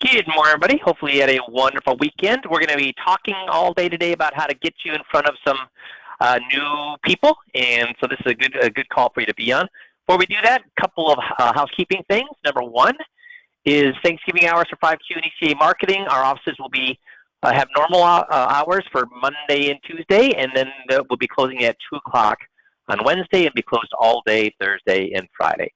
Good morning, everybody. Hopefully you had a wonderful weekend. We're going to be talking all day today about how to get you in front of some new people, and so this is a good call for you to be on. Before we do that, a couple of housekeeping things. Number one is Thanksgiving hours for 5Q and ECA marketing. Our offices will be have normal hours for Monday and Tuesday, and then we'll be closing at 2 o'clock on Wednesday and be closed all day Thursday and Friday.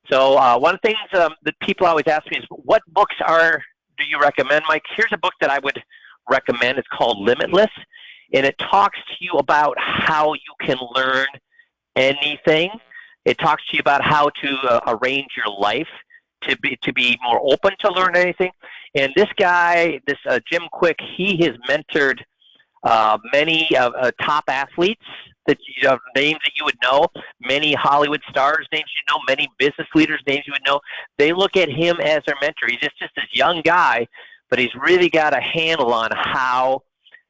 So one of the things that people always ask me is, what books do you recommend, Mike? Here's a book that I would recommend. It's called Limitless, and it talks to you about how you can learn anything. It talks to you about how to arrange your life to be more open to learn anything. And this guy, Jim Quick, he has mentored many top athletes names that you would know, many Hollywood stars names you know, many business leaders names you would know. They look at him as their mentor. He's just this young guy, but he's really got a handle on how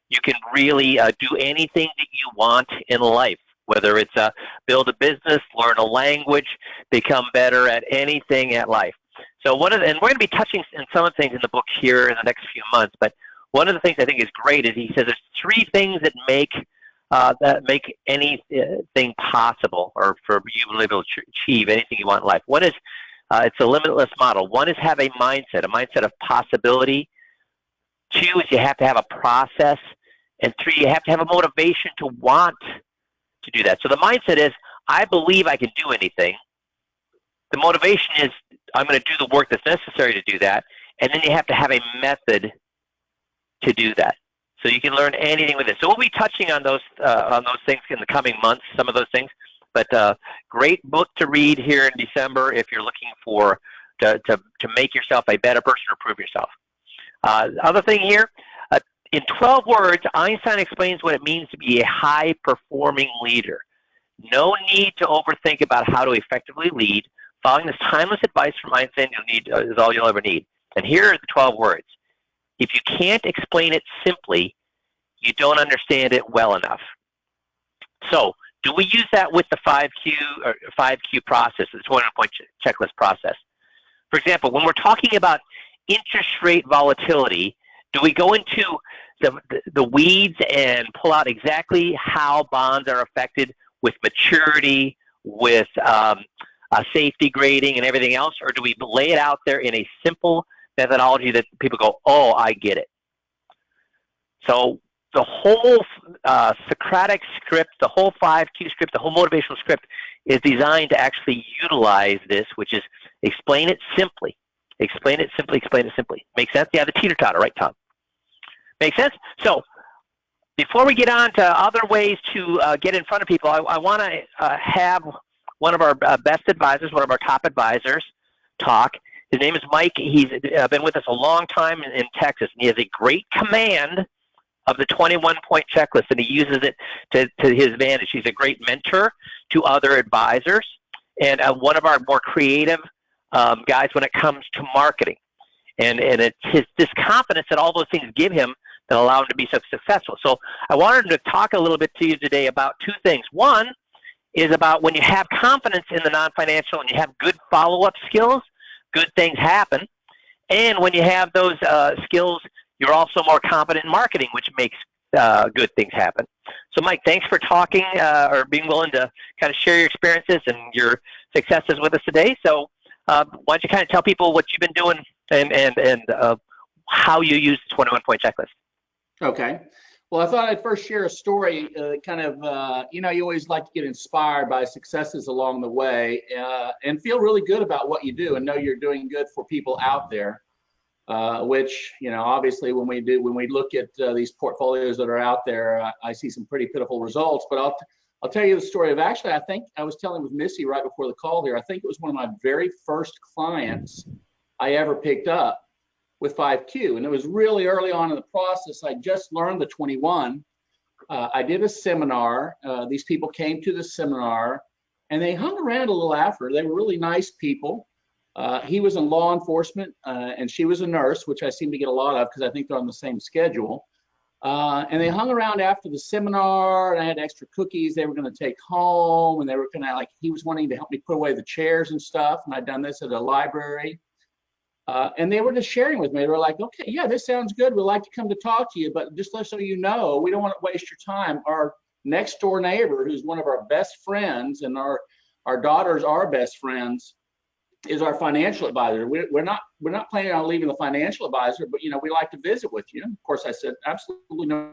you can really do anything that you want in life, whether it's build a business, learn a language, become better at anything at life. So and we're going to be touching on some of the things in the book here in the next few months, but one of the things I think is great is he says there's three things that make anything possible, or for you to be able to achieve anything you want in life. One is it's a limitless model. One is have a mindset of possibility. Two is you have to have a process. And three, you have to have a motivation to want to do that. So the mindset is, I believe I can do anything. The motivation is, I'm going to do the work that's necessary to do that. And then you have to have a method to do that. So you can learn anything with it. So we'll be touching on those things in the coming months, some of those things. But great book to read here in December if you're looking for to make yourself a better person or improve yourself. Other thing here, in 12 words, Einstein explains what it means to be a high-performing leader. No need to overthink about how to effectively lead. Following this timeless advice from Einstein is all you'll ever need. And here are the 12 words. If you can't explain it simply, you don't understand it well enough. So, do we use that with the 5Q process, the 21-point checklist process? For example, when we're talking about interest rate volatility, do we go into the weeds and pull out exactly how bonds are affected with maturity, with safety grading and everything else, or do we lay it out there in a simple methodology that people go, oh, I get it? So the whole Socratic script, the whole 5Q script, the whole motivational script is designed to actually utilize this, which is explain it simply. Explain it simply, explain it simply. Make sense? Yeah, the teeter-totter, right, Tom? Make sense? So before we get on to other ways to get in front of people, I want to have one of our best advisors, one of our top advisors, talk. His name is Mike. He's been with us a long time in Texas, and he has a great command of the 21-point checklist, and he uses it to his advantage. He's a great mentor to other advisors, and one of our more creative guys when it comes to marketing. And it's this confidence that all those things give him that allow him to be so successful. So I wanted to talk a little bit to you today about two things. One is about when you have confidence in the non-financial and you have good follow-up skills, good things happen. And when you have those skills, you're also more confident in marketing, which makes good things happen. So, Mike, thanks for talking or being willing to kind of share your experiences and your successes with us today. So why don't you kind of tell people what you've been doing and how you use the 21-point checklist? Okay. Well, I thought I'd first share a story, you always like to get inspired by successes along the way and feel really good about what you do and know you're doing good for people out there, which, obviously when we look at these portfolios that are out there, I see some pretty pitiful results. But I'll tell you the story of, actually, I think I was telling with Missy right before the call here, I think it was one of my very first clients I ever picked up with 5Q. And it was really early on in the process. I just learned the 21. I did a seminar. These people came to the seminar and they hung around a little after. They were really nice people. He was in law enforcement and she was a nurse, which I seem to get a lot of because I think they're on the same schedule. And they hung around after the seminar, and I had extra cookies they were going to take home, and they were he was wanting to help me put away the chairs and stuff. And I'd done this at a library. And they were just sharing with me. They were like, okay, yeah, this sounds good. We'd like to come to talk to you, but just so you know, we don't want to waste your time. Our next door neighbor, who's one of our best friends, and our daughters are best friends, is our financial advisor. We're not planning on leaving the financial advisor, but we like to visit with you. Of course, I said absolutely no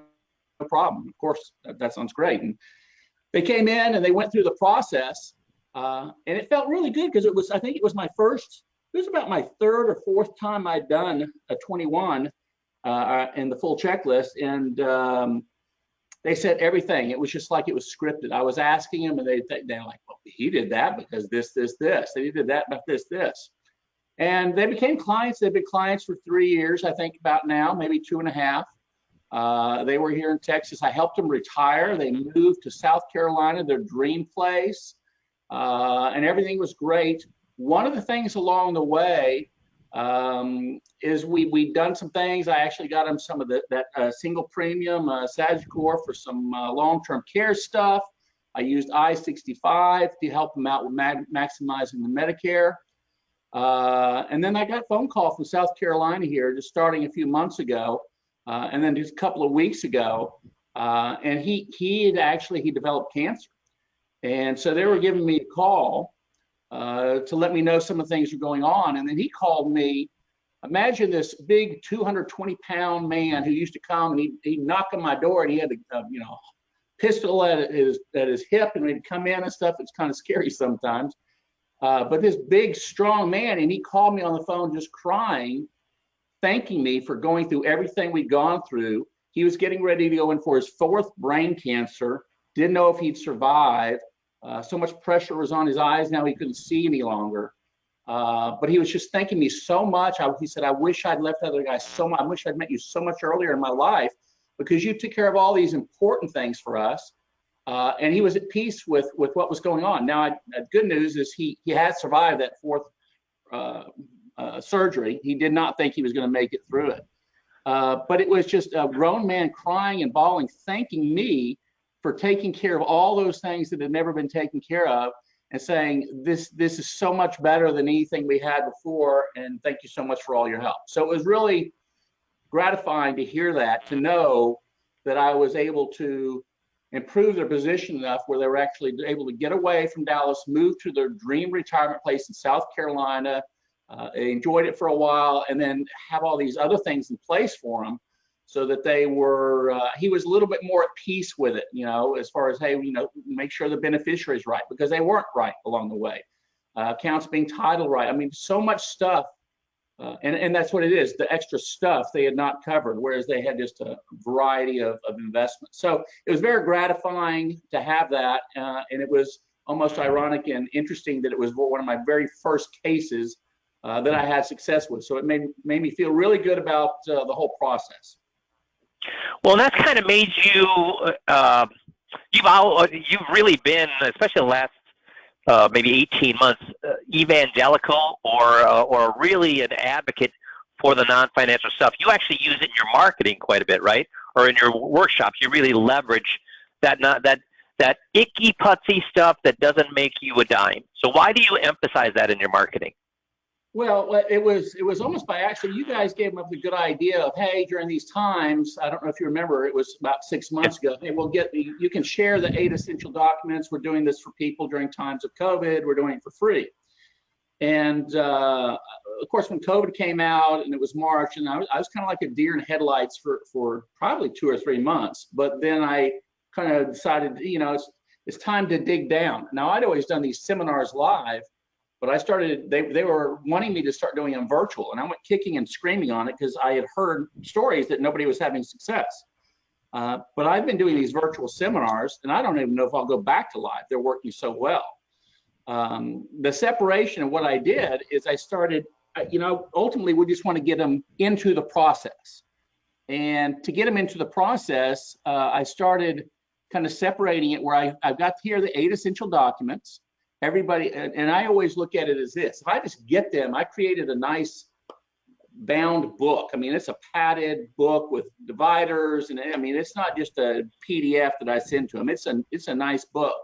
problem. Of course, that sounds great. And they came in and they went through the process, and it felt really good because I think it was my first. It was about my third or fourth time I'd done a 21 in the full checklist, and they said everything. It was just like it was scripted. I was asking them, and they're like, "Well, he did that because this, this, this. They did that about this, this." And they became clients. They've been clients for 3 years, I think, about now, maybe 2.5. They were here in Texas. I helped them retire. They moved to South Carolina, their dream place, and everything was great. One of the things along the way is we've done some things. I actually got them some of that single premium Sagicor for some long-term care stuff. I used I-65 to help them out with maximizing the Medicare. And then I got a phone call from South Carolina here, just starting a few months ago, and then just a couple of weeks ago, and he developed cancer, and so they were giving me a call to let me know some of the things were going on. And then he called me. Imagine this big 220-pound man who used to come and he'd knock on my door, and he had a pistol at his hip, and he'd come in and stuff. It's kind of scary sometimes. But this big, strong man, and he called me on the phone just crying, thanking me for going through everything we'd gone through. He was getting ready to go in for his 4th brain cancer, didn't know if he'd survive. So much pressure was on his eyes now he couldn't see any longer. But he was just thanking me so much. He said, I wish I'd left other guys so much. I wish I'd met you so much earlier in my life because you took care of all these important things for us. And he was at peace with what was going on. Now, good news is he has survived that 4th surgery. He did not think he was going to make it through it. But it was just a grown man crying and bawling, thanking me for taking care of all those things that had never been taken care of, and saying, this is so much better than anything we had before, and thank you so much for all your help. So it was really gratifying to hear that, to know that I was able to improve their position enough where they were actually able to get away from Dallas, move to their dream retirement place in South Carolina. They enjoyed it for a while, and then have all these other things in place for them, so that they were, he was a little bit more at peace with it, as far as, hey, make sure the beneficiary is right, because they weren't right along the way. Accounts being titled right. I mean, so much stuff. And that's what it is, the extra stuff they had not covered, whereas they had just a variety of investments. So it was very gratifying to have that. And it was almost ironic and interesting that it was one of my very first cases that I had success with. So it made me feel really good about the whole process. Well, that's kind of made you, you've really been, especially the last maybe 18 months, evangelical or really an advocate for the non-financial stuff. You actually use it in your marketing quite a bit, right? Or in your workshops, you really leverage that icky putsy stuff that doesn't make you a dime. So why do you emphasize that in your marketing? Well, it was almost by accident. You guys gave up the good idea of, hey, during these times, I don't know if you remember, it was about 6 months ago. Hey, you can share the 8 essential documents. We're doing this for people during times of COVID. We're doing it for free. And of course, when COVID came out and it was March, and I was kind of like a deer in headlights for probably 2 or 3 months. But then I kind of decided, it's time to dig down. Now, I'd always done these seminars live. But I started, they were wanting me to start doing them virtual, and I went kicking and screaming on it because I had heard stories that nobody was having success. But I've been doing these virtual seminars, and I don't even know if I'll go back to live. They're working so well. The separation of what I did is I started, ultimately we just want to get them into the process. And to get them into the process, I started kind of separating it where I've got here the 8 essential documents. Everybody, and I always look at it as this: if I just get them, I created a nice bound book. I mean, it's a padded book with dividers, and I mean, it's not just a PDF that I send to them. It's a nice book,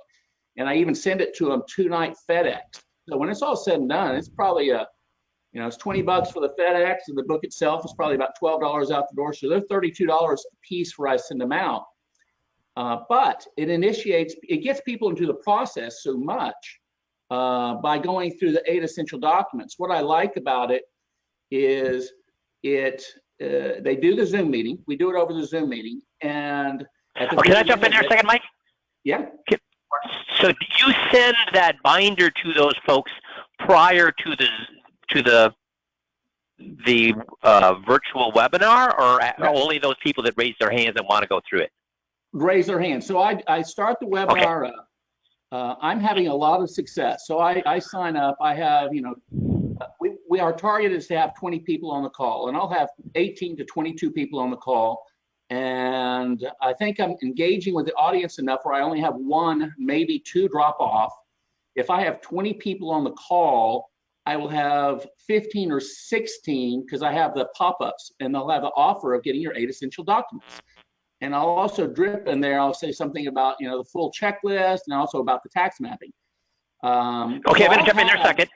and I even send it to them 2-night FedEx. So when it's all said and done, it's probably a It's $20 for the FedEx, and the book itself is probably about $12 out the door. So they're $32 a piece where I send them out. But it gets people into the process so much by going through the 8 essential documents. What I like about it is they do the Zoom meeting. We do it over the Zoom meeting. And can I jump in there a second, Mike? Yeah. So do you send that binder to those folks prior to the virtual webinar, or only those people that raise their hands and want to go through it? Raise their hands. So I start the webinar. I'm having a lot of success. So I sign up. I have, our target is to have 20 people on the call, and I'll have 18 to 22 people on the call. And I think I'm engaging with the audience enough where I only have 1, maybe 2 drop off. If I have 20 people on the call, I will have 15 or 16, because I have the pop-ups, and they'll have the offer of getting your 8 essential documents. And I'll also drip in there. I'll say something about, the full checklist, and also about the tax mapping. I'm going to jump in there a second.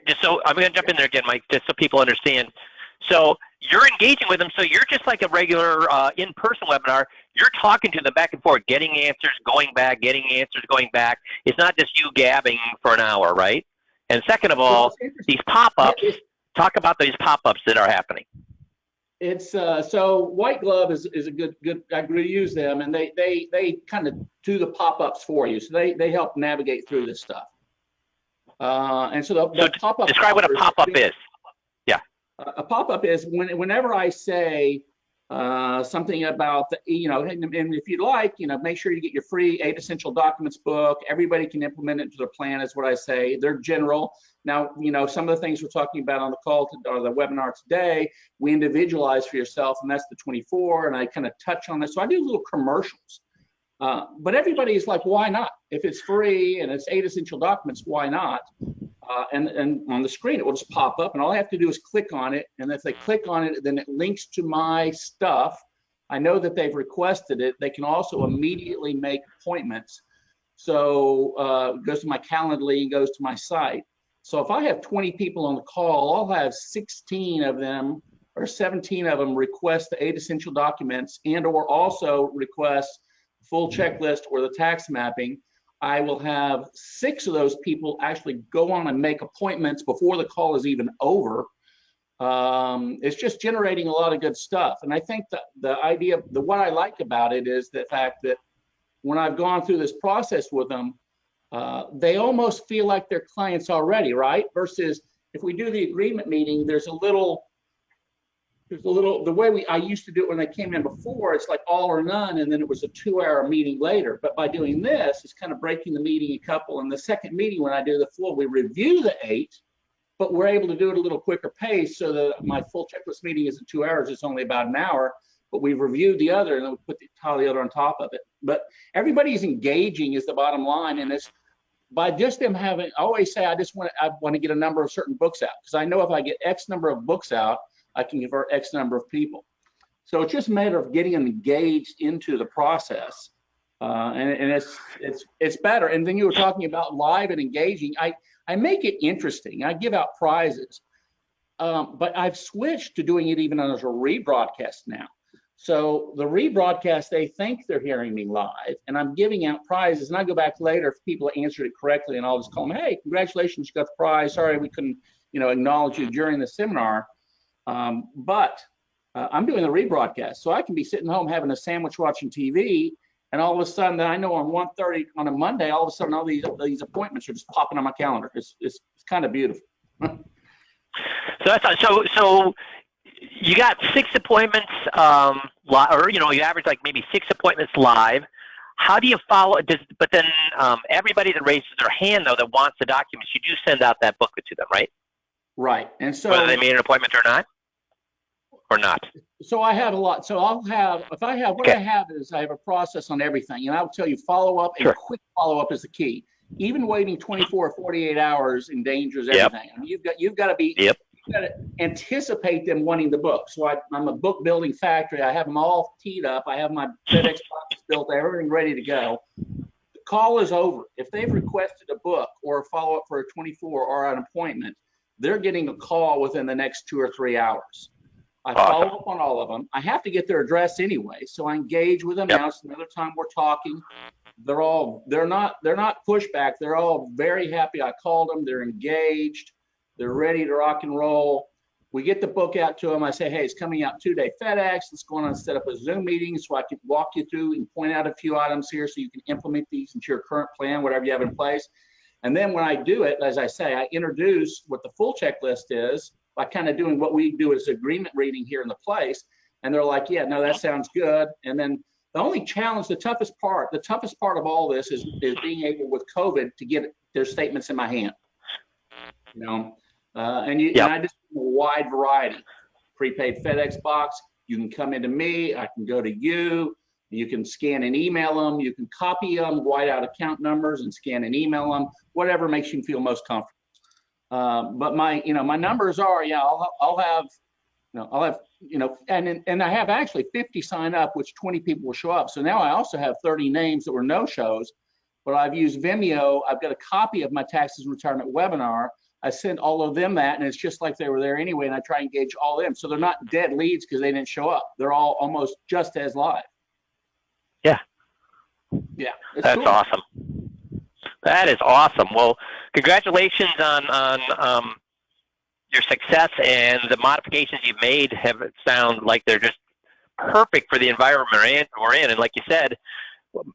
I'm going to jump in there again, Mike, just so people understand. So you're engaging with them. So you're just like a regular in-person webinar. You're talking to them back and forth, getting answers, going back, getting answers, going back. It's not just you gabbing for an hour, right? And second of all, these pop-ups, talk about these pop-ups that are happening. It's so White Glove is a good. I agree to use them, and they kind of do the pop-ups for you. So they help navigate through this stuff. And so the pop-up. Describe what a pop-up is. Yeah. A pop-up is whenever I say something about and if you'd like, make sure you get your free 8 essential documents book. Everybody can implement it into their plan, is what I say. They're general. Now, some of the things we're talking about on the call or the webinar today, we individualize for yourself, and that's the 24. And I kind of touch on this. So I do little commercials. But everybody's like, why not? If it's free and it's 8 essential documents, why not? And on the screen, it will just pop up, and all I have to do is click on it. And if they click on it, then it links to my stuff. I know that they've requested it. They can also immediately make appointments. So it goes to my Calendly and goes to my site. So if I have 20 people on the call, I'll have 16 of them or 17 of them request the 8 essential documents and or also request full checklist or the tax mapping. I will have 6 of those people actually go on and make appointments before the call is even over. It's just generating a lot of good stuff. And I think that the idea, what I like about it is the fact that when I've gone through this process with them, they almost feel like they're clients already, right? Versus if we do the agreement meeting, there's a little, the way I used to do it when they came in before, it's like all or none, and then it was a 2-hour meeting later. But by doing this, it's kind of breaking the meeting a couple. And the second meeting, when I do the full, we review the 8, but we're able to do it a little quicker pace so that my full checklist meeting isn't 2 hours, it's only about an hour. But we've reviewed the other, and then we put the other on top of it. But everybody's engaging is the bottom line, and it's by just them having. I always say I want to get a number of certain books out, because I know if I get X number of books out, I can convert X number of people. So it's just a matter of getting them engaged into the process, and it's better. And then you were talking about live and engaging. I make it interesting. I give out prizes, but I've switched to doing it even as a rebroadcast now. So the rebroadcast, they think they're hearing me live, and I'm giving out prizes. And I go back later if people answered it correctly, and I'll just call them, hey, congratulations, you got the prize. Sorry we couldn't, acknowledge you during the seminar. But I'm doing the rebroadcast, so I can be sitting home having a sandwich watching TV, and all of a sudden, I know on 1:30 on a Monday, all of a sudden, all these appointments are just popping on my calendar. It's kind of beautiful. So you got 6 appointments, or you average like maybe 6 appointments live. How do you follow? But then everybody that raises their hand though that wants the documents, you do send out that booklet to them, right? Right, and so whether they made an appointment or not. So I have a lot. So I have is I have a process on everything, and I will tell you follow up and quick follow up is the key. Even waiting 24 or 48 hours endangers everything. I mean, you've got to anticipate them wanting the book. So I'm a book building factory. I have them all teed up. I have my FedEx boxes built. I have everything ready to go. The call is over. If they've requested a book or a follow up for a 24 or an appointment, they're getting a call within the next 2 or 3 hours. I Awesome. follow up on all of them. I have to get their address anyway, so I engage with them. Yep. Now it's another time we're talking. They're not pushback. They're all very happy I called them. They're engaged. They're ready to rock and roll. We get the book out to them. I say, hey, it's coming out 2-day FedEx. Let's go on and set up a Zoom meeting so I can walk you through and point out a few items here so you can implement these into your current plan, whatever you have in place. And then when I do it, as I say, I introduce what the full checklist is by kind of doing what we do as agreement reading here in the place. And they're like, yeah, no, that sounds good. And then the only challenge, the toughest part of all this is being able with COVID to get their statements in my hand. You know, and I just have a wide variety. Prepaid FedEx box. You can come into me. I can go to you. You can scan and email them. You can copy them, white out account numbers, and scan and email them. Whatever makes you feel most comfortable. But my numbers are, I'll have, and I have actually 50 sign up, which 20 people will show up. So now I also have 30 names that were no shows, but I've used Vimeo. I've got a copy of my taxes and retirement webinar. I sent all of them that, and it's just like they were there anyway. And I try and engage all of them. So they're not dead leads because they didn't show up. They're all almost just as live. Yeah. Yeah. That's cool. Awesome. That is awesome. Well, congratulations on your success, and the modifications you've made sound like they're just perfect for the environment we're in. And like you said, when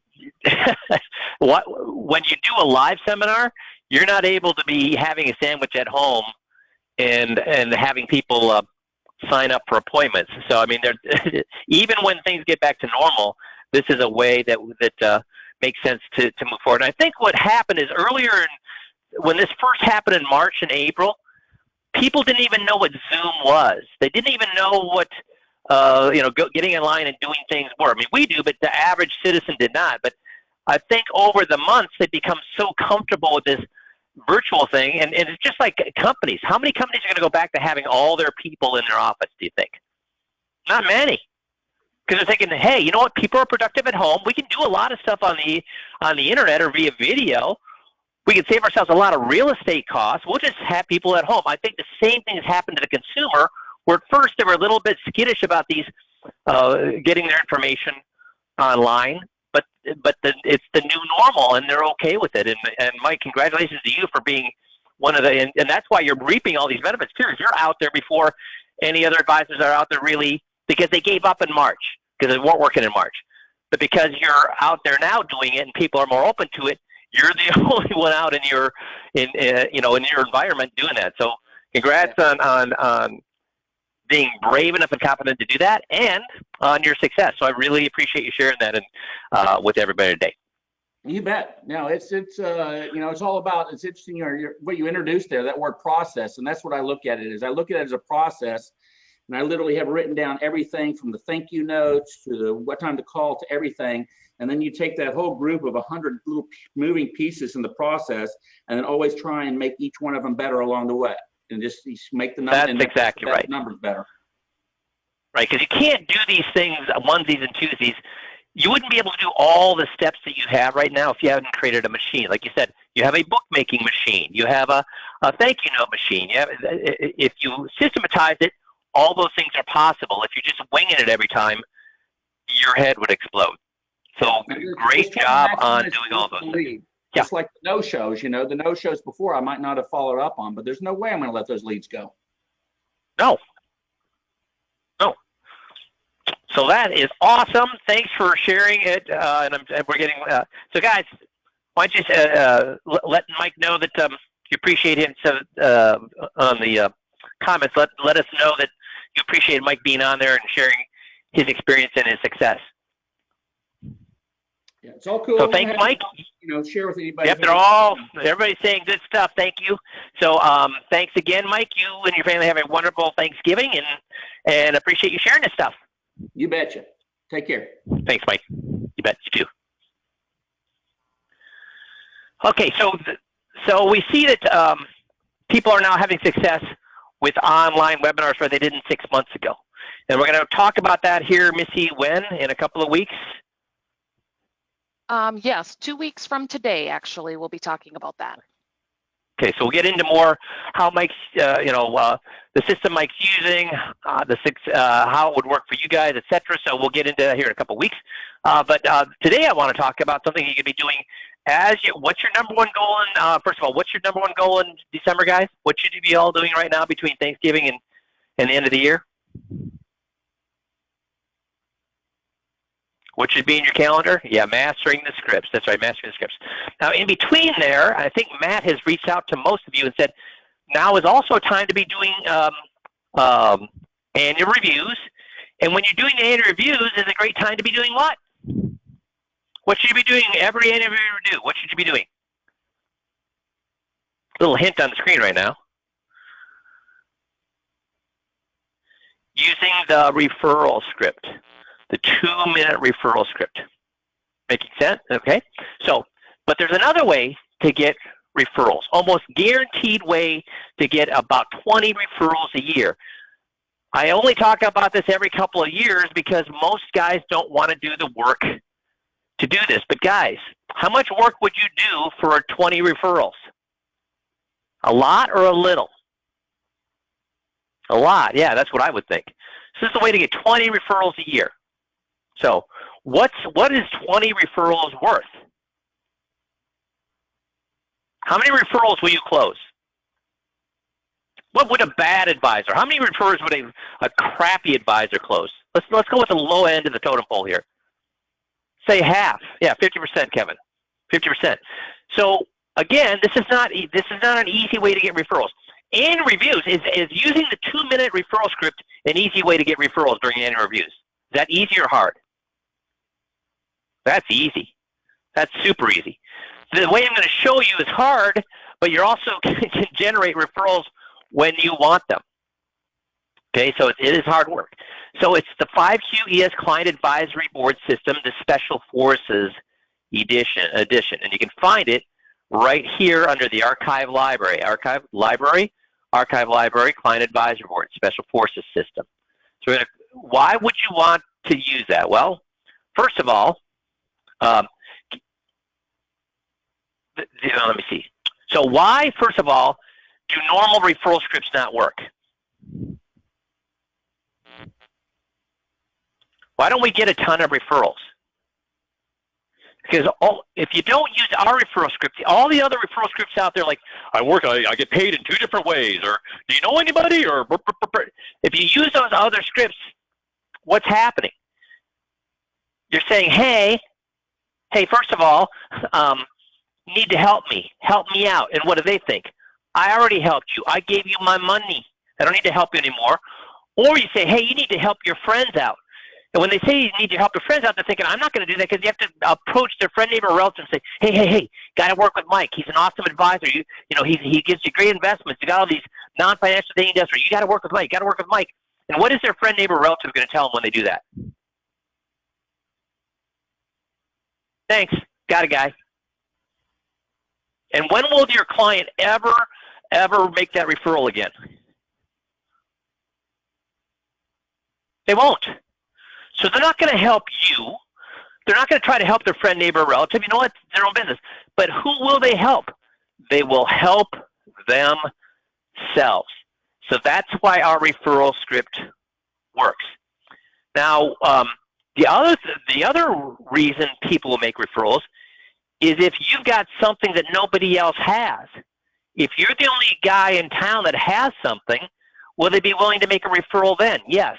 you do a live seminar, you're not able to be having a sandwich at home and having people sign up for appointments. So I mean, even when things get back to normal, this is a way that makes sense to move forward. And I think what happened is earlier, when this first happened in March and April, people didn't even know what Zoom was. They didn't even know what getting in line and doing things were. I mean, we do, but the average citizen did not. But I think over the months, they become so comfortable with this virtual thing. And it's just like companies. How many companies are going to go back to having all their people in their office, do you think? Not many. Because they're thinking, hey, you know what? People are productive at home. We can do a lot of stuff on the internet or via video. We can save ourselves a lot of real estate costs. We'll just have people at home. I think the same thing has happened to the consumer, where at first they were a little bit skittish about these getting their information online, but it's the new normal, and they're okay with it. And Mike, congratulations to you for being one of the, and that's why you're reaping all these benefits too. You're out there before any other advisors are out there, really, because they gave up in March because they weren't working in March. But because you're out there now doing it and people are more open to it, you're the only one out in your environment doing that. So congrats on being brave enough and confident to do that, and on your success. So I really appreciate you sharing that and with everybody today. You bet. No, it's all about, it's interesting, what you introduced there, that word process, and that's what I look at it as. I look at it as a process, and I literally have written down everything from the thank you notes to the what time to call to everything. And then you take that whole group of 100 little moving pieces in the process, and then always try and make each one of them better along the way, and just make the numbers. That's exactly right. Numbers better. Right, because you can't do these things onesies and twosies. You wouldn't be able to do all the steps that you have right now if you hadn't created a machine. Like you said, you have a bookmaking machine. You have a thank you note machine. If you systematize it, all those things are possible. If you're just winging it every time, your head would explode. So great job on doing all those things. Just like the no-shows, the no-shows before I might not have followed up on, but there's no way I'm going to let those leads go. No. So that is awesome. Thanks for sharing it. And we're getting so guys, why don't you let Mike know that you appreciate him. So on the comments, let us know that you appreciate Mike being on there and sharing his experience and his success. Yeah, it's all cool. So thanks, Mike. Share with anybody. Yep, everybody's saying good stuff. Thank you. So thanks again, Mike. You and your family have a wonderful Thanksgiving, and appreciate you sharing this stuff. You betcha. Take care. Thanks, Mike. You bet. You too. Okay, so we see that people are now having success with online webinars where they didn't 6 months ago. And we're going to talk about that here, Missy, when? In a couple of weeks? Yes, 2 weeks from today, actually, we'll be talking about that. Okay, so we'll get into more how Mike's, the system Mike's using, how it would work for you guys, etc. So we'll get into that here in a couple of weeks. But today I want to talk about something you can be doing what's your number one goal in, first of all, what's your number one goal in December, guys? What should you be all doing right now between Thanksgiving and the end of the year? What should be in your calendar? Yeah, mastering the scripts. That's right, mastering the scripts. Now, in between there, I think Matt has reached out to most of you and said, now is also time to be doing annual reviews. And when you're doing the annual reviews, is a great time to be doing what? What should you be doing every annual review? What should you be doing? Little hint on the screen right now. Using the referral script. The 2-minute referral script. Making sense? Okay. So, but there's another way to get referrals. Almost guaranteed way to get about 20 referrals a year. I only talk about this every couple of years because most guys don't want to do the work to do this. But guys, how much work would you do for 20 referrals? A lot or a little? A lot. Yeah, that's what I would think. So this is a way to get 20 referrals a year. So what is 20 referrals worth? How many referrals will you close? What would a bad advisor? How many referrals would a crappy advisor close? Let's go with the low end of the totem pole here. Say half. Yeah, 50%, Kevin. 50%. So again, this is not an easy way to get referrals. Annual reviews is using the 2-minute referral script an easy way to get referrals during annual reviews. Is that easy or hard? That's easy. That's super easy. The way I'm going to show you is hard, but you're also can generate referrals when you want them. Okay, so it is hard work. So it's the 5QES Client Advisory Board System, the Special Forces edition, and you can find it right here under the Archive Library, Client Advisory Board, Special Forces System. So why would you want to use that? Well, first of all, let me see. So why, first of all, do normal referral scripts not work? Why don't we get a ton of referrals? Because if you don't use our referral script, all the other referral scripts out there, like I get paid in 2 different ways, or do you know anybody, or if you use those other scripts, what's happening? You're saying, hey, first of all, you need to help me out. And what do they think? I already helped you. I gave you my money. I don't need to help you anymore. Or you say, hey, you need to help your friends out. And when they say you need to help your friends out, they're thinking, I'm not going to do that, because you have to approach their friend, neighbor, or relative and say, hey, got to work with Mike. He's an awesome advisor. He gives you great investments. You got all these non-financial things. You got to work with Mike. And what is their friend, neighbor, or relative going to tell them when they do that? Thanks. Got a guy. And when will your client ever make that referral again? They won't. So they're not going to help you. They're not going to try to help their friend, neighbor, or relative. You know what? It's their own business. But who will they help? They will help themselves. So that's why our referral script works. Now, the other reason people will make referrals is if you've got something that nobody else has. If you're the only guy in town that has something, will they be willing to make a referral then? Yes.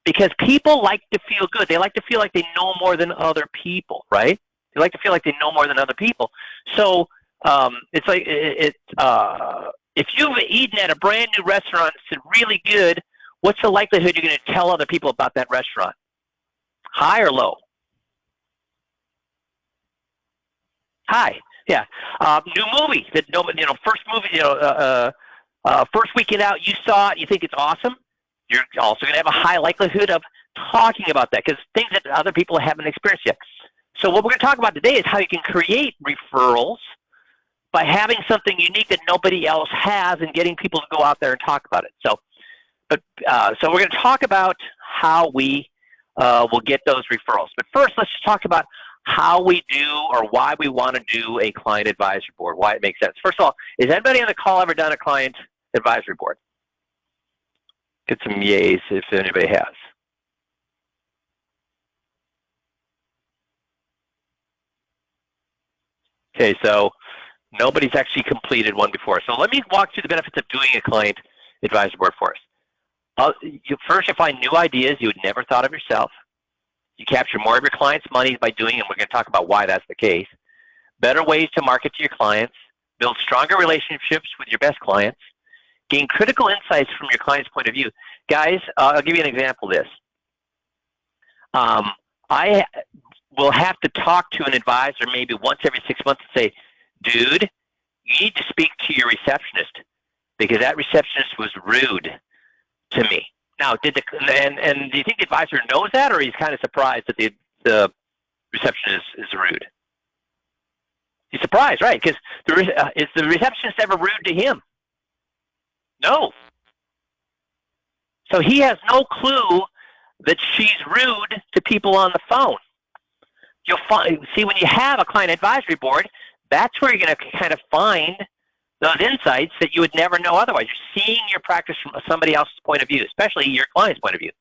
Because people like to feel good. They like to feel like they know more than other people, right? They like to feel like they know more than other people. So it's like if you've eaten at a brand new restaurant that's really good, what's the likelihood you're going to tell other people about that restaurant? High or low? High. Yeah. New movie that nobody, first movie, first weekend out, you saw it, you think it's awesome. You're also going to have a high likelihood of talking about that because things that other people haven't experienced yet. So what we're going to talk about today is how you can create referrals by having something unique that nobody else has and getting people to go out there and talk about it. So we're going to talk about how we will get those referrals. But first, let's just talk about how we do or why we want to do a client advisory board, why it makes sense. First of all, has anybody on the call ever done a client advisory board? Get some yays if anybody has. Okay, so nobody's actually completed one before. So let me walk through the benefits of doing a client advisory board for us. First, you find new ideas you would never thought of yourself. You capture more of your clients' money by doing it, and we're going to talk about why that's the case. Better ways to market to your clients. Build stronger relationships with your best clients. Gain critical insights from your client's point of view. Guys, I'll give you an example of this. I will have to talk to an advisor maybe once every 6 months and say, dude, you need to speak to your receptionist because that receptionist was rude to me. Now, and do you think the advisor knows that, or he's kind of surprised that the receptionist is rude? He's surprised, right? Because is the receptionist ever rude to him? No. So he has no clue that she's rude to people on the phone. You'll see, when you have a client advisory board, that's where you're going to kind of find those insights that you would never know otherwise. You're seeing your practice from somebody else's point of view, especially your client's point of view.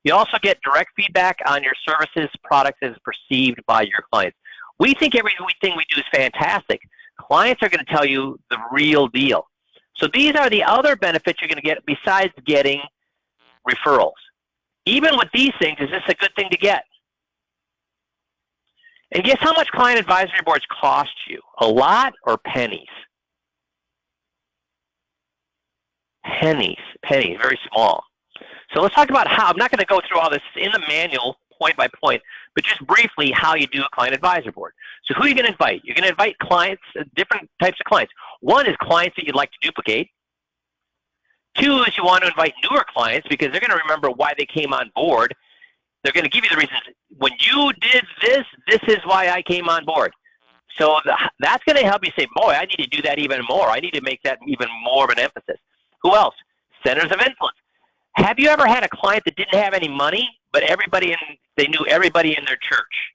You also get direct feedback on your services, products as perceived by your clients. We think everything we do is fantastic. Clients are going to tell you the real deal. So these are the other benefits you're going to get besides getting referrals. Even with these things, is this a good thing to get? And guess how much client advisory boards cost you? A lot or pennies? Pennies, very small. So let's talk about how. I'm not going to go through all this in the manual point by point, but just briefly how you do a client advisory board. So who are you going to invite? You're going to invite clients, different types of clients. One is clients that you'd like to duplicate. Two is you want to invite newer clients because they're going to remember why they came on board. They're going to give you the reasons. When you did this, this is why I came on board. So that's going to help you say, boy, I need to do that even more. I need to make that even more of an emphasis. Who else? Centers of influence. Have you ever had a client that didn't have any money, but they knew everybody in their church?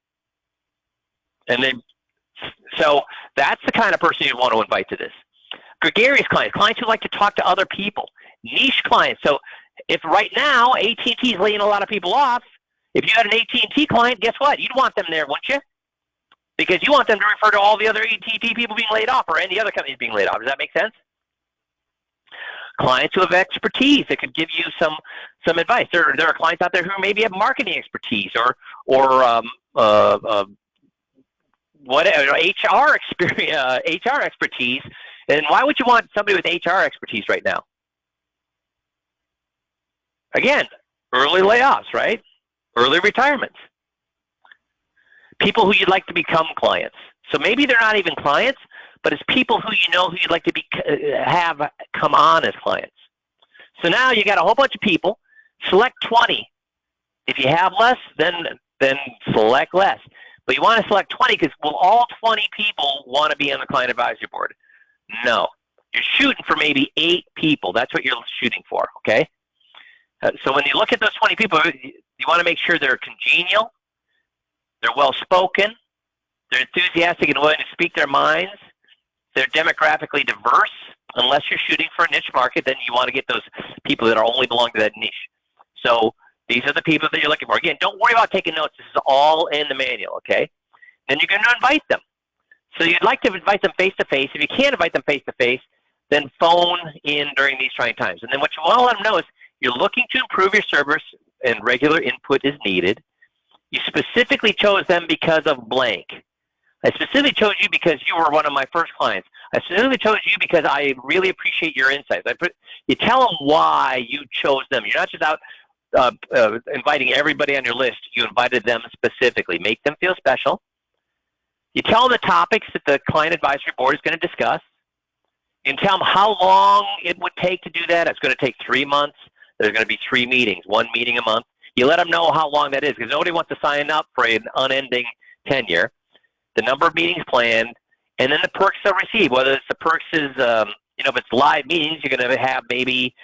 So that's the kind of person you want to invite to this. Gregarious clients who like to talk to other people. Niche clients. So if right now AT&T is laying a lot of people off, if you had an AT&T client, guess what? You'd want them there, wouldn't you? Because you want them to refer to all the other AT&T people being laid off or any other companies being laid off. Does that make sense? Clients who have expertise that could give you some advice. There are clients out there who maybe have marketing expertise or whatever, HR experience, HR expertise. And why would you want somebody with HR expertise right now? Again, early layoffs, right? Early retirements. People who you'd like to become clients. So maybe they're not even clients, but it's people who you know who you'd like to have come on as clients. So now you got a whole bunch of people. Select 20. If you have less, then select less. But you want to select 20 because will all 20 people want to be on the client advisory board? No. You're shooting for maybe 8 people. That's what you're shooting for, okay? So when you look at those 20 people, you want to make sure they're congenial, they're well-spoken, they're enthusiastic and willing to speak their minds, they're demographically diverse. Unless you're shooting for a niche market, then you want to get those people that only belong to that niche. So these are the people that you're looking for. Again, don't worry about taking notes. This is all in the manual, okay? Then you're going to invite them. So you'd like to invite them face-to-face. If you can't invite them face-to-face, then phone in during these trying times. And then what you want to let them know is you're looking to improve your service and regular input is needed. You specifically chose them because of blank. I specifically chose you because you were one of my first clients. I specifically chose you because I really appreciate your insights. You tell them why you chose them. You're not just out inviting everybody on your list. You invited them specifically. Make them feel special. You tell them the topics that the client advisory board is going to discuss. You can tell them how long it would take to do that. It's going to take 3 months. There's going to be 3 meetings, 1 meeting a month. You let them know how long that is because nobody wants to sign up for an unending tenure. The number of meetings planned, and then the perks they'll receive. Whether it's the perks is, if it's live meetings, you're going to have maybe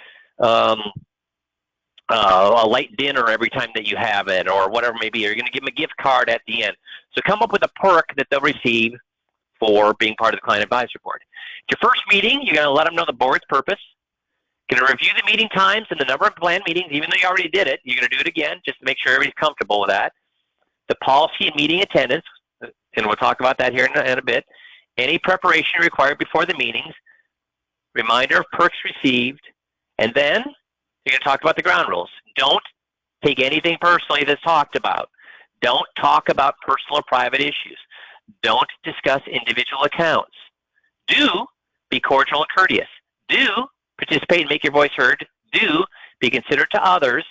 a late dinner every time that you have it, or whatever it may be. Or you're going to give them a gift card at the end. So come up with a perk that they'll receive for being part of the client advisory board. It's your first meeting. You're going to let them know the board's purpose. You're going to review the meeting times and the number of planned meetings. Even though you already did it, you're going to do it again just to make sure everybody's comfortable with that. The policy and meeting attendance, and we'll talk about that here in a bit. Any preparation required before the meetings. Reminder of perks received. And then you're going to talk about the ground rules. Don't take anything personally that's talked about. Don't talk about personal or private issues. Don't discuss individual accounts. Do be cordial and courteous. Do participate and make your voice heard. Do be considerate to others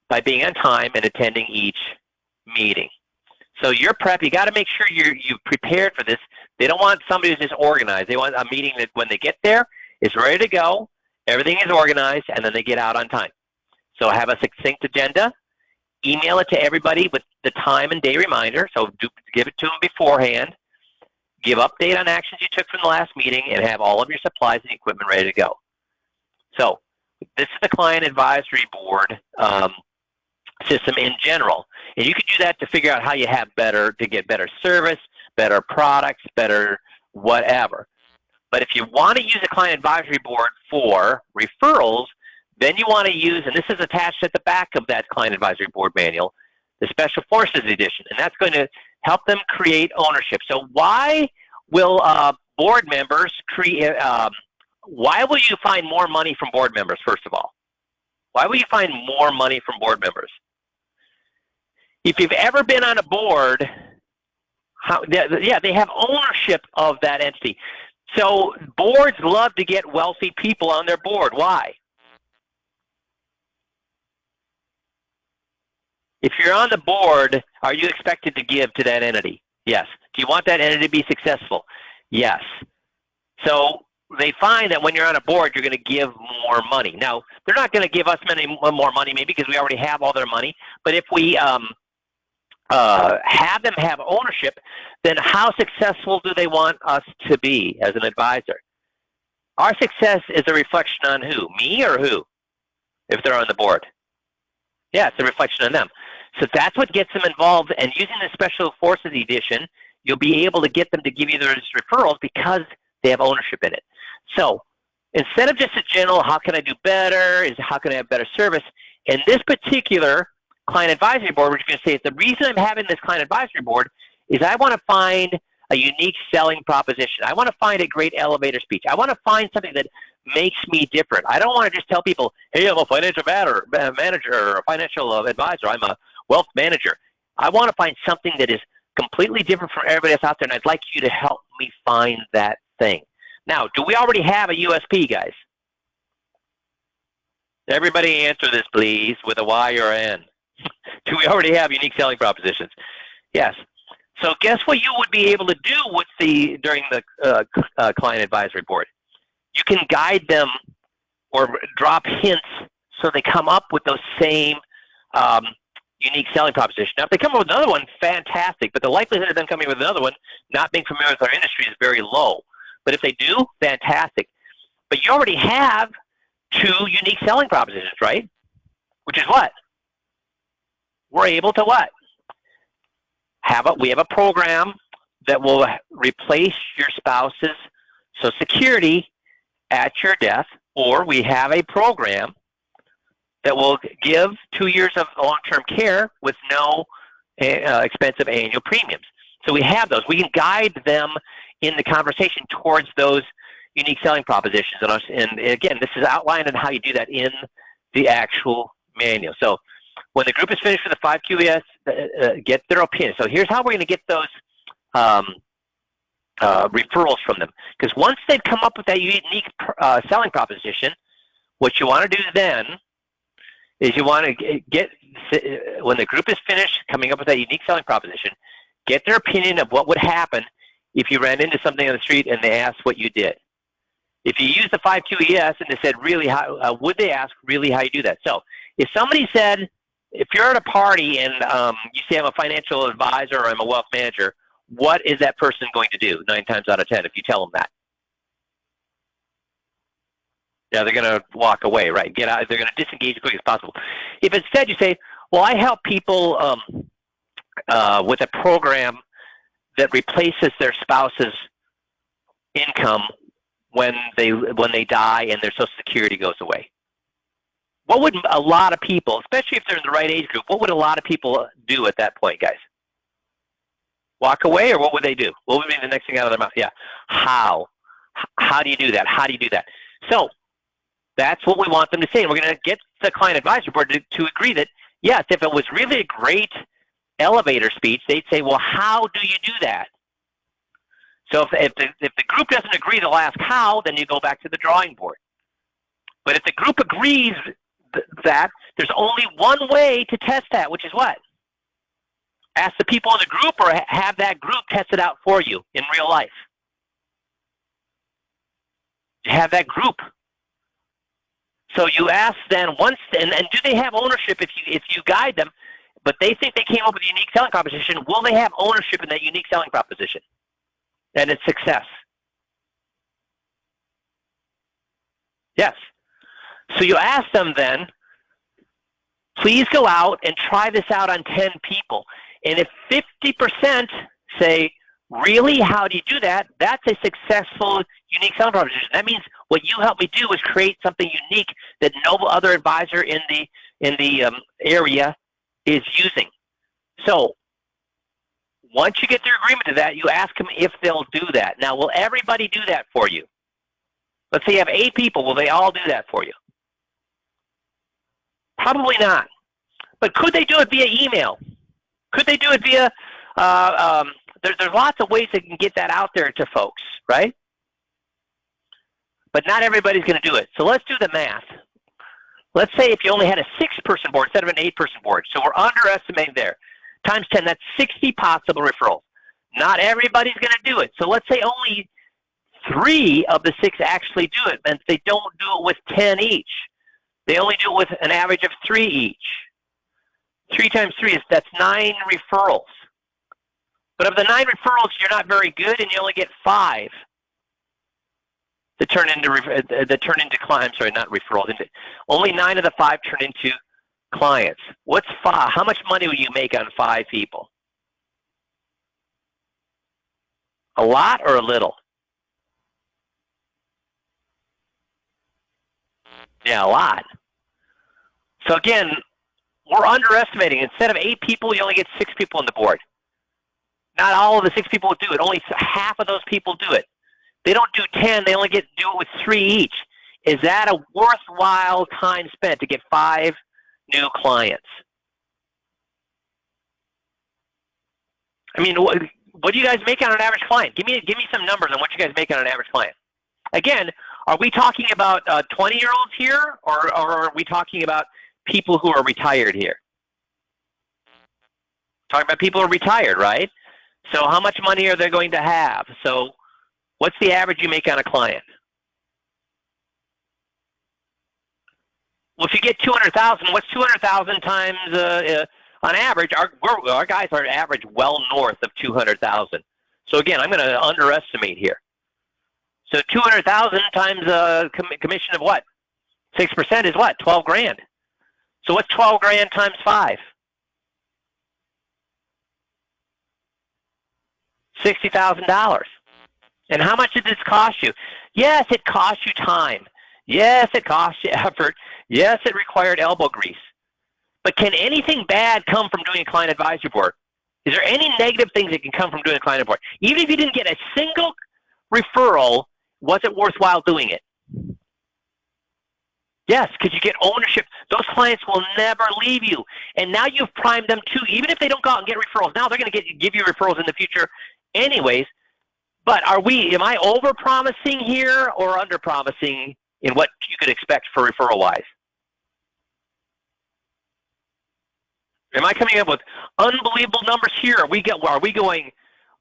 by being on time and attending each meeting. So your prep, you got to make sure you've prepared for this. They don't want somebody who's just organized. They want a meeting that when they get there, it's ready to go, everything is organized, and then they get out on time. So have a succinct agenda. Email it to everybody with the time and day reminder. So give it to them beforehand. Give update on actions you took from the last meeting, and have all of your supplies and equipment ready to go. So this is the client advisory board system in general. And you could do that to figure out how you have to get better service, better products, better whatever. But if you want to use a client advisory board for referrals, then you want to use, and this is attached at the back of that client advisory board manual, the Special Forces Edition, and that's going to help them create ownership. So why will board members create, why will you find more money from board members, first of all? Why will you find more money from board members? If you've ever been on a board, they have ownership of that entity. So boards love to get wealthy people on their board. Why? If you're on the board, are you expected to give to that entity? Yes. Do you want that entity to be successful? Yes. So they find that when you're on a board, you're going to give more money. Now, they're not going to give us more money maybe because we already have all their money. But if we have them have ownership, then how successful do they want us to be as an advisor? Our success is a reflection on who? Me or who? If they're on the board. Yeah, it's a reflection on them. So that's what gets them involved. And using the Special Forces Edition, you'll be able to get them to give you those referrals because they have ownership in it. So instead of just a general, how can I do better, is how can I have better service, in this particular client advisory board, we're just going to say the reason I'm having this client advisory board is I want to find a unique selling proposition. I want to find a great elevator speech. I want to find something that makes me different. I don't want to just tell people, hey, I'm a financial manager or a financial advisor. I'm a wealth manager. I want to find something that is completely different from everybody else out there, and I'd like you to help me find that thing. Now, do we already have a USP, guys? Everybody answer this, please, with a Y or an N. Do we already have unique selling propositions? Yes. So guess what you would be able to do during the client advisory board? You can guide them or drop hints so they come up with those same unique selling propositions. Now, if they come up with another one, fantastic. But the likelihood of them coming with another one, not being familiar with our industry, is very low. But if they do, fantastic. But you already have 2 unique selling propositions, right? Which is what? We're able to what? We have a program that will replace your spouse's Social Security at your death, or we have a program that will give 2 years of long-term care with no expensive annual premiums. So we have those. We can guide them in the conversation towards those unique selling propositions. And again, this is outlined on how you do that in the actual manual. So when the group is finished with the 5 QES, get their opinion. So here's how we're going to get those referrals from them. Because once they've come up with that unique selling proposition, what you want to do then is you want to when the group is finished coming up with that unique selling proposition, get their opinion of what would happen if you ran into something on the street and they asked what you did. If you use the 5 QES and they said, really, how would they ask really how you do that? So if somebody said, if you're at a party and you say I'm a financial advisor or I'm a wealth manager, what is that person going to do 9 times out of 10 if you tell them that? Yeah, they're going to walk away, right? Get out. They're going to disengage as quick as possible. If instead you say, well, I help people with a program that replaces their spouse's income when they die and their Social Security goes away. What would a lot of people, especially if they're in the right age group, what would a lot of people do at that point, guys? Walk away, or what would they do? What would be the next thing out of their mouth? Yeah. How? How do you do that? How do you do that? So that's what we want them to say. And we're going to get the client advisory board to agree that, yes, if it was really a great elevator speech, they'd say, well, how do you do that? So if the group doesn't agree, they'll ask how, then you go back to the drawing board. But if the group agrees that, there's only one way to test that, which is what? Ask the people in the group, or have that group test it out for you in real life. You have that group. So you ask then once, and do they have ownership if you guide them, but they think they came up with a unique selling proposition, will they have ownership in that unique selling proposition and its success? Yes. So you ask them then, please go out and try this out on 10 people. And if 50% say, really, how do you do that? That's a successful, unique selling proposition. That means what you helped me do is create something unique that no other advisor in the area is using. So once you get their agreement to that, you ask them if they'll do that. Now, will everybody do that for you? Let's say you have 8 people. Will they all do that for you? Probably not. But could they do it via email? Could they do it via, there's lots of ways they can get that out there to folks, right? But not everybody's going to do it. So let's do the math. Let's say if you only had a 6-person board instead of an 8-person board. So we're underestimating there. Times 10, that's 60 possible referrals. Not everybody's going to do it. So let's say only 3 of the 6 actually do it. And they don't do it with 10 each. They only do it with an average of 3 each. 3 times 3 that's 9 referrals. But of the 9 referrals, you're not very good, and you only get 5 that turn into clients. Sorry, not referrals. Only 9 of the 5 turn into clients. What's 5? How much money will you make on 5 people? A lot or a little? Yeah, a lot. So again, we're underestimating. Instead of 8 people, you only get 6 people on the board. Not all of the 6 people will do it. Only half of those people do it. They don't do 10. They only do it with 3 each. Is that a worthwhile time spent to get 5 new clients? I mean, what do you guys make on an average client? Give me some numbers on what you guys make on an average client. Again, are we talking about 20-year-olds here, or are we talking about people who are retired here? Talking about people who are retired, right? So how much money are they going to have? So what's the average you make on a client? Well, if you get 200,000, what's 200,000 times on average? Our guys are average well north of 200,000. So again, I'm going to underestimate here. So 200,000 times a commission of what? 6% is what? 12 grand. So what's 12 grand times 5? $60,000. And how much did this cost you? Yes, it cost you time. Yes, it cost you effort. Yes, it required elbow grease. But can anything bad come from doing a client advisory board? Is there any negative things that can come from doing a client board? Even if you didn't get a single referral, was it worthwhile doing it? Yes, because you get ownership. Those clients will never leave you. And now you've primed them too. Even if they don't go out and get referrals, now they're going to give you referrals in the future anyways. But am I over-promising here or under-promising in what you could expect for referral-wise? Am I coming up with unbelievable numbers here? Are we going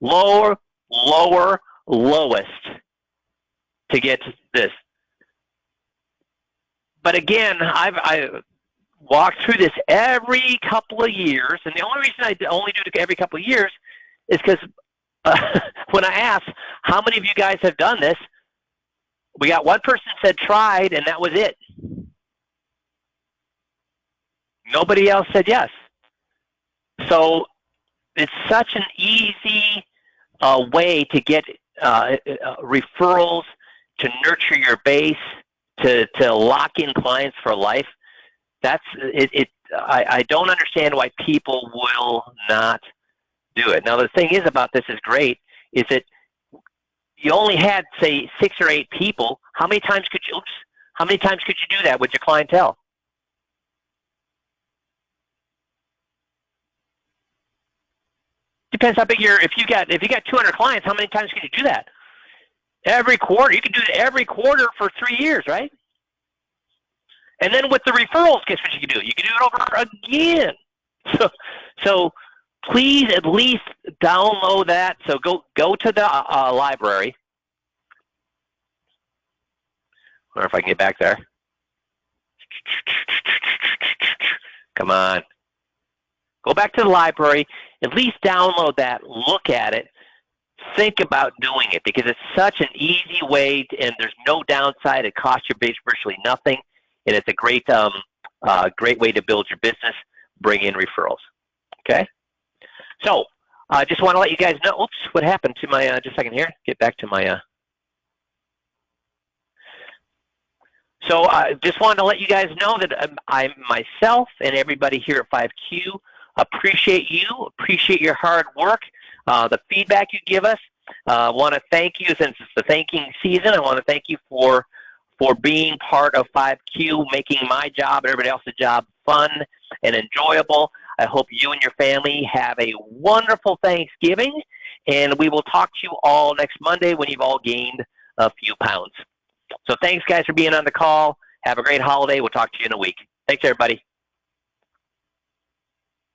lower, lower, lowest to get this? But again, I walk through this every couple of years, and the only reason I only do it every couple of years is because when I ask how many of you guys have done this, We got one person said tried, and that was it. Nobody else said yes. So it's such an easy way to get referrals, to nurture your base, to lock in clients for life. That's it. I don't understand why people will not do it. Now the thing is about this is great is that you only had say 6 or 8 people. How many times could you do that with your clientele? Depends how big if you got 200 clients, how many times can you do that? Every quarter. You can do it every quarter for 3 years, right? And then with the referrals, guess what you can do? You can do it over again. So please at least download that. So go to the library. I wonder if I can get back there. Come on. Go back to the library. At least download that. Look at it. Think about doing it because it's such an easy way, and there's no downside. It costs your base virtually nothing, and it's a great way to build your business, bring in referrals. Okay? So I just want to let you guys know. Oops, what happened to my, just a second here. Get back to my, So I just wanted to let you guys know that I myself and everybody here at 5Q appreciate you, appreciate your hard work, the feedback you give us. I want to thank you since it's the thanking season. I want to thank you for being part of 5Q, making my job and everybody else's job fun and enjoyable. I hope you and your family have a wonderful Thanksgiving, and we will talk to you all next Monday when you've all gained a few pounds. So thanks, guys, for being on the call. Have a great holiday. We'll talk to you in a week. Thanks, everybody.